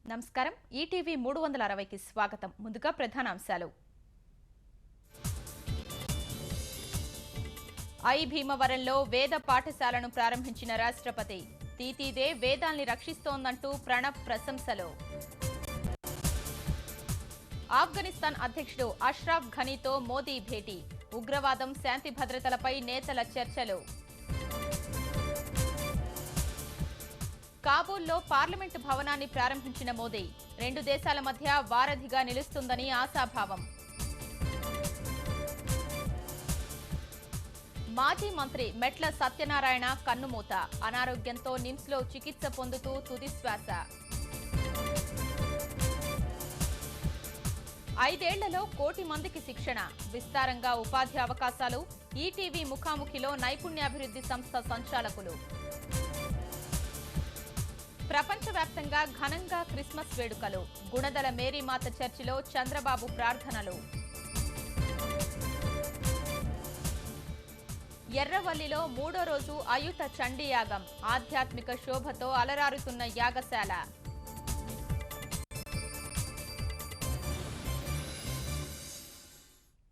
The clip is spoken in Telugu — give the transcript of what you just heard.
నమస్కారం ఈటీవీ 360కి స్వాగతం ముందుగా ప్రధానాంశాలు ఐ భీమవరంలో వేద పాఠశాలను ప్రారంభించిన రాష్ట్రపతి తీతీదే వేదాల్ని రక్షిస్తోందంటూ ప్రణబ్ ప్రశంసలు ఆఫ్ఘనిస్తాన్ అధ్యక్షుడు అష్రఫ్ ఘనీతో మోదీ భేటీ ఉగ్రవాదం శాంతి భద్రతలపై నేతల చర్చలు కాబూల్లో పార్లమెంటు భవనాన్ని ప్రారంభించిన మోదీ రెండు దేశాల మధ్య వారధిగా నిలుస్తుందని ఆశాభావం మాజీ మంత్రి మెట్ల సత్యనారాయణ కన్నుమూత అనారోగ్యంతో నిమ్స్లో చికిత్స పొందుతూ తుదిశ్వాస 5 ఏళ్లలో 1 కోటి మందికి శిక్షణ విస్తారంగా ఉపాధి అవకాశాలు ఈటీవీ ముఖాముఖిలో నైపుణ్యాభివృద్ధి సంస్థ సంచాలకులు ప్రపంచవ్యాప్తంగా ఘనంగా క్రిస్మస్ వేడుకలు గుణదల మేరీమాత చర్చిలో చంద్రబాబు ప్రార్థనలు ఎర్రవల్లిలో 3వ రోజు అయుత చండీయాగం ఆధ్యాత్మిక శోభతో అలరారుతున్న యాగశాల